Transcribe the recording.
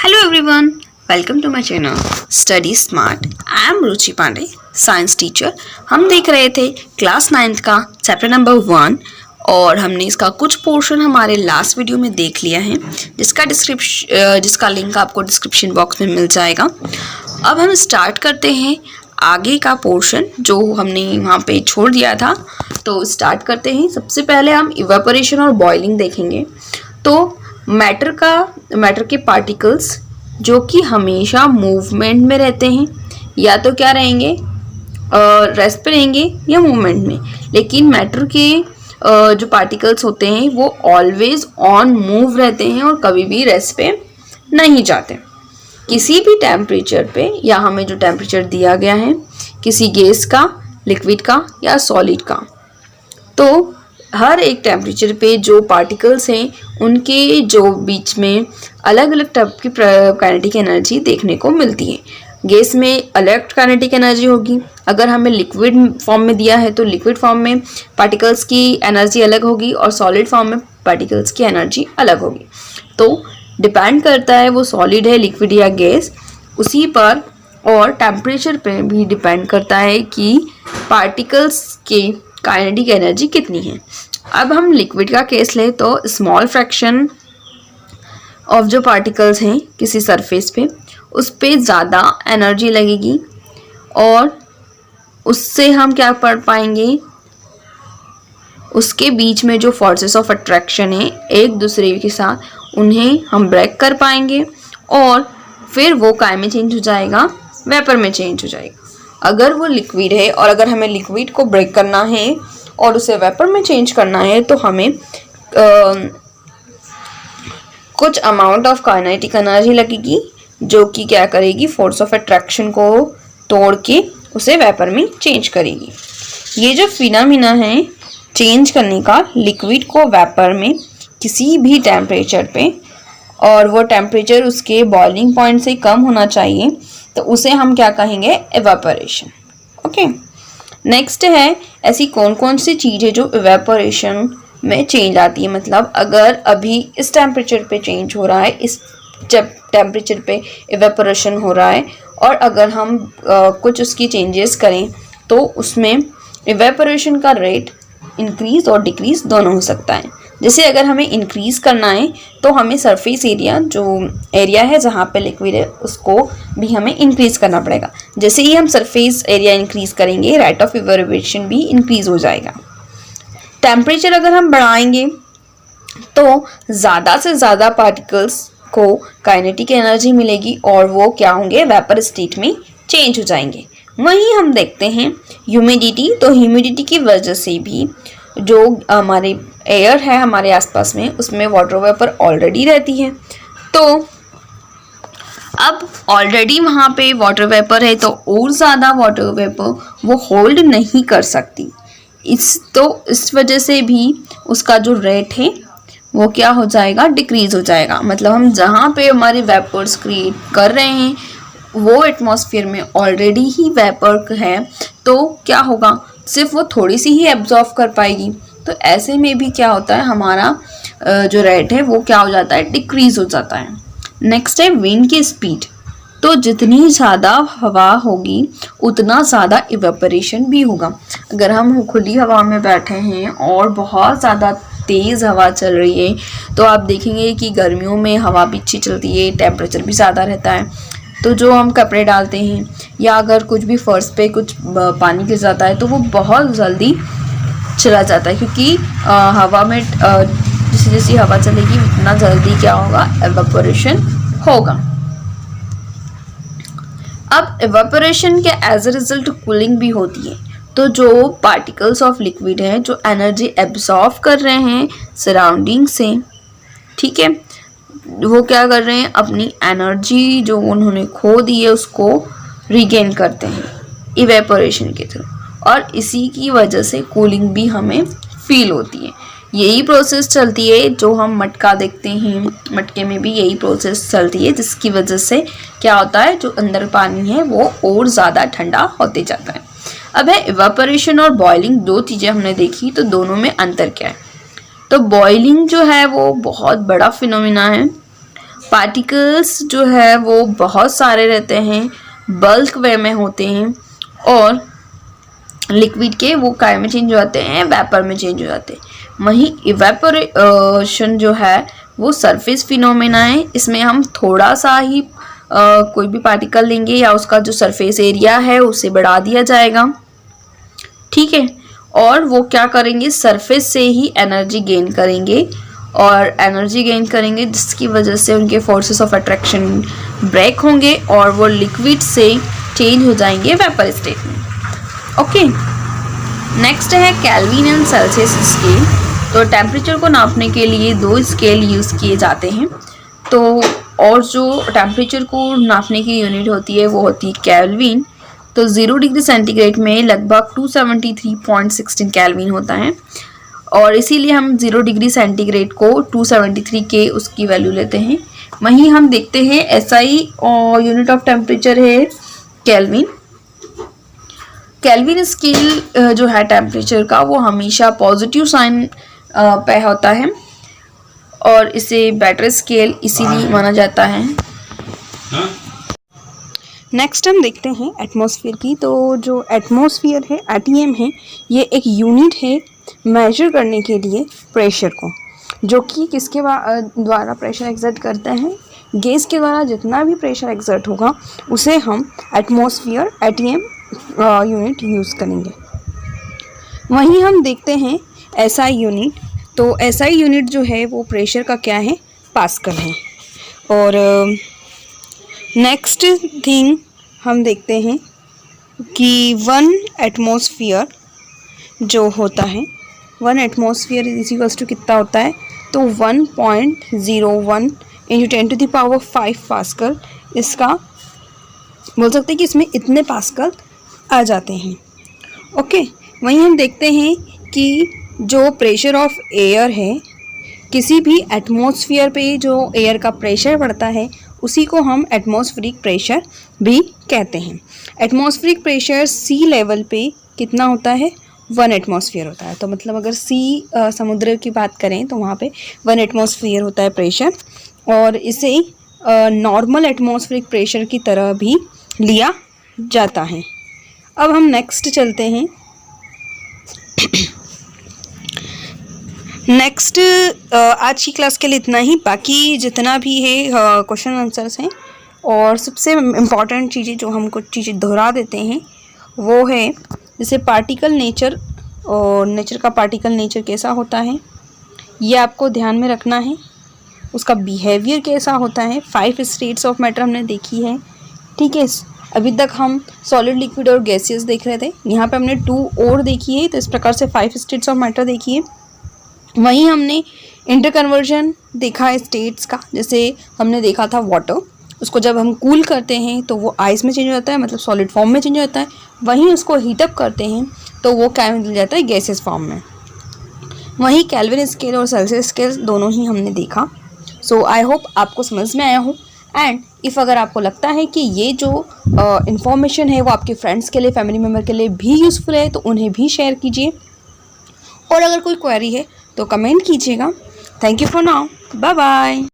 Hello everyone, welcome to my channel Study Smart. I am Ruchi Pandey, science teacher. हम देख रहे थे क्लास 9th का चैप्टर नंबर 1 और हमने इसका कुछ पोर्शन हमारे लास्ट वीडियो में देख लिया है, जिसका लिंक आपको डिस्क्रिप्शन बॉक्स में मिल जाएगा। अब हम स्टार्ट करते हैं आगे का पोर्शन जो हमने वहाँ पे छोड़ दिया था। तो स्टार्ट करते हैं। सबसे पहले हम इवेपोरेशन और बॉइलिंग देखेंगे। तो मैटर के पार्टिकल्स जो कि हमेशा मूवमेंट में रहते हैं, या तो क्या रहेंगे, रेस्ट पे रहेंगे या मूवमेंट में। लेकिन मैटर के जो पार्टिकल्स होते हैं वो ऑलवेज ऑन मूव रहते हैं और कभी भी रेस्ट पे नहीं जाते। किसी भी टेम्परेचर पे, या हमें जो टेम्परेचर दिया गया है किसी गैस का, लिक्विड का या सॉलिड का, तो हर एक टेम्परेचर पे जो पार्टिकल्स हैं उनके जो बीच में अलग अलग टाइप की काइनेटिक एनर्जी देखने को मिलती है। गैस में अलग काइनेटिक एनर्जी होगी। अगर हमें लिक्विड फॉर्म में दिया है तो लिक्विड फॉर्म में पार्टिकल्स की एनर्जी अलग होगी और सॉलिड फॉर्म में पार्टिकल्स की एनर्जी अलग होगी। तो डिपेंड करता है वो सॉलिड है, लिक्विड या गैस, उसी पर, और टेम्परेचर पे भी डिपेंड करता है कि पार्टिकल्स के काइनेटिक एनर्जी कितनी है। अब हम लिक्विड का केस लें तो स्मॉल फ्रैक्शन ऑफ जो पार्टिकल्स हैं किसी सरफेस पे, उस पे ज़्यादा एनर्जी लगेगी और उससे हम क्या पढ़ पाएंगे, उसके बीच में जो फोर्सेस ऑफ अट्रैक्शन है एक दूसरे के साथ, उन्हें हम ब्रेक कर पाएंगे और फिर वो काय में चेंज हो जाएगा, वेपर में चेंज हो जाएगा। अगर वो लिक्विड है और अगर हमें लिक्विड को ब्रेक करना है और उसे वेपर में चेंज करना है तो हमें कुछ अमाउंट ऑफ काइनेटिक एनर्जी लगेगी जो कि क्या करेगी, फोर्स ऑफ अट्रैक्शन को तोड़ के उसे वेपर में चेंज करेगी। ये जो फिनोमेना है चेंज करने का लिक्विड को वेपर में किसी भी टेम्परेचर पे, और वो टेम्परेचर उसके बॉइलिंग पॉइंट से कम होना चाहिए, तो उसे हम क्या कहेंगे, एवेपोरेशन। ओके, नेक्स्ट है ऐसी कौन कौन सी चीज़ें जो एवेपोरेशन में चेंज आती है। मतलब अगर अभी इस टेम्परेचर पे चेंज हो रहा है, इस जब टेम्परेचर पे एवेपोरेशन हो रहा है, और अगर हम कुछ उसकी चेंजेस करें तो उसमें एवेपोरेशन का रेट इंक्रीज और डिक्रीज दोनों हो सकता है। जैसे अगर हमें इंक्रीज़ करना है तो हमें सरफेस एरिया, जो एरिया है जहाँ पे लिक्विड है, उसको भी हमें इंक्रीज़ करना पड़ेगा। जैसे ही हम सरफेस एरिया इंक्रीज़ करेंगे, रेट ऑफ इवेपोरेशन भी इंक्रीज़ हो जाएगा। टेम्परेचर अगर हम बढ़ाएंगे तो ज़्यादा से ज़्यादा पार्टिकल्स को काइनेटिक एनर्जी मिलेगी और वो क्या होंगे, वेपर स्टेट में चेंज हो जाएंगे। वहीं हम देखते हैं ह्यूमिडिटी। तो ह्यूमिडिटी की वजह से भी जो हमारे एयर है हमारे आसपास में, उसमें वाटर वेपर ऑलरेडी रहती है। तो अब ऑलरेडी वहाँ पे वाटर वेपर है तो और ज़्यादा वाटर वेपर वो होल्ड नहीं कर सकती। इस वजह से भी उसका जो रेट है वो क्या हो जाएगा, डिक्रीज़ हो जाएगा। मतलब हम जहाँ पे हमारे वेपर्स क्रिएट कर रहे हैं वो एटमॉस्फेयर में ऑलरेडी ही वेपर है, तो क्या होगा, सिर्फ वो थोड़ी सी ही एब्जॉर्व कर पाएगी। तो ऐसे में भी क्या होता है, हमारा जो रेट है वो क्या हो जाता है, डिक्रीज़ हो जाता है। नेक्स्ट है विंड की स्पीड। तो जितनी ज़्यादा हवा होगी उतना ज़्यादा इवेपोरेशन भी होगा। अगर हम खुली हवा में बैठे हैं और बहुत ज़्यादा तेज़ हवा चल रही है तो आप देखेंगे कि गर्मियों में हवा भी अच्छी चलती है, टेम्परेचर भी ज़्यादा रहता है। तो जो हम कपड़े डालते हैं या अगर कुछ भी फर्श पे कुछ पानी गिर जाता है तो वो बहुत जल्दी चला जाता है, क्योंकि हवा में जैसे जैसे हवा चलेगी उतना जल्दी क्या होगा, एवेपोरेशन होगा। अब एवेपोरेशन के एज ए रिजल्ट कूलिंग भी होती है। तो जो पार्टिकल्स ऑफ लिक्विड हैं जो एनर्जी एब्जॉर्व कर रहे हैं सराउंडिंग से, ठीक है, वो क्या कर रहे हैं, अपनी एनर्जी जो उन्होंने खो दी है उसको रिगेन करते हैं इवेपोरेशन के थ्रू, और इसी की वजह से कूलिंग भी हमें फील होती है। यही प्रोसेस चलती है जो हम मटका देखते हैं, मटके में भी यही प्रोसेस चलती है, जिसकी वजह से क्या होता है, जो अंदर पानी है वो और ज़्यादा ठंडा होते जाता है। अब है इवेपोरेशन और बॉइलिंग, दो चीज़ें हमने देखी, तो दोनों में अंतर क्या है। तो बॉइलिंग जो है वो बहुत बड़ा फिनोमिना है पार्टिकल्स जो है वो बहुत सारे रहते हैं, बल्क वे में होते हैं, और लिक्विड के वो काय में चेंज हो जाते हैं, वेपर में चेंज हो जाते हैं। वहीं इवेपोरेशन जो है वो सरफेस फिनोमेना है। इसमें हम थोड़ा सा ही कोई भी पार्टिकल लेंगे या उसका जो सरफेस एरिया है उसे बढ़ा दिया जाएगा, ठीक है, और वो क्या करेंगे, सरफेस से ही एनर्जी गेन करेंगे, और एनर्जी गेन करेंगे जिसकी वजह से उनके फोर्सेस ऑफ अट्रैक्शन ब्रेक होंगे और वो लिक्विड से चेंज हो जाएंगे वेपर स्टेट में। ओके, नेक्स्ट है केल्विन एंड सेल्सियस स्केल। तो टेम्परेचर को नापने के लिए दो स्केल यूज़ किए जाते हैं। तो और जो टेम्परेचर को नापने की यूनिट होती है वो होती है केल्विन। तो 0 डिग्री सेंटीग्रेड में लगभग 273.16 केल्विन होता है, और इसीलिए हम 0 डिग्री सेंटीग्रेड को 273 के उसकी वैल्यू लेते हैं। वहीं हम देखते हैं एसआई और यूनिट ऑफ टेम्परेचर है केल्विन। केल्विन स्केल जो है टेम्परेचर का वो हमेशा पॉजिटिव साइन पे होता है, और इसे बेटर स्केल इसीलिए माना जाता है। नेक्स्ट हम देखते हैं एटमॉस्फेयर की। तो जो एटमॉस्फेयर है, एटीएम है, ये एक यूनिट है मेजर करने के लिए प्रेशर को, जो कि किसके द्वारा प्रेशर एक्सर्ट करते हैं, गैस के द्वारा जितना भी प्रेशर एक्सर्ट होगा उसे हम एटमॉस्फेयर एटीएम यूनिट यूज़ करेंगे। वहीं हम देखते हैं एसआई यूनिट। तो एसआई यूनिट जो है वो प्रेशर का क्या है, पास्कल है। और नेक्स्ट थिंग हम देखते हैं कि 1 एटमॉस्फेयर जो होता है, 1 एटमॉस्फेयर इज इक्वल्स टू कितना होता है, तो 1.01 × 10⁵ पास्कल। इसका बोल सकते हैं कि इसमें इतने पास्कल आ जाते हैं। ओके, वहीं हम देखते हैं कि जो प्रेशर ऑफ एयर है, किसी भी एटमॉस्फेयर पे जो एयर का प्रेशर बढ़ता है उसी को हम एटमॉस्फेरिक प्रेशर भी कहते हैं। एटमॉस्फेरिक प्रेशर सी लेवल पे कितना होता है, 1 एटमॉस्फेयर होता है। तो मतलब अगर सी समुद्र की बात करें तो वहाँ पे 1 एटमॉस्फेयर होता है प्रेशर, और इसे नॉर्मल एटमॉस्फेरिक प्रेशर की तरह भी लिया जाता है। अब हम नेक्स्ट चलते हैं। नेक्स्ट आज की क्लास के लिए इतना ही। बाकी जितना भी है क्वेश्चन आंसर्स हैं, और सबसे इम्पॉर्टेंट चीज़ें जो हम कुछ चीज़ें दोहरा देते हैं वो है जैसे पार्टिकल नेचर, और नेचर का पार्टिकल नेचर कैसा होता है ये आपको ध्यान में रखना है। उसका बिहेवियर कैसा होता है, 5 स्टेट्स ऑफ मैटर हमने देखी है, ठीक है। अभी तक हम सॉलिड, लिक्विड और गैसियस देख रहे थे, यहाँ पे हमने 2 और देखी है। तो इस प्रकार से 5 स्टेट्स ऑफ मैटर देखी है। वहीं हमने इंटरकन्वर्जन देखा है स्टेट्स का। जैसे हमने देखा था वाटर, उसको जब हम कूल करते हैं तो वो आइस में चेंज हो जाता है, मतलब सॉलिड फॉर्म में चेंज हो जाता है। वहीं उसको हीटअप करते हैं तो वो क्या मिल जाता है, गैसेस फॉर्म में। वहीं केल्विन स्केल और सेल्सियस स्केल दोनों ही हमने देखा। सो आई होप आपको समझ में आया हो। एंड इफ़ अगर आपको लगता है कि ये जो इन्फॉर्मेशन है वो आपके फ्रेंड्स के लिए, फैमिली मेम्बर के लिए भी यूज़फुल है, तो उन्हें भी शेयर कीजिए। और अगर कोई क्वेरी है तो कमेंट कीजिएगा। Thank you for now, bye bye.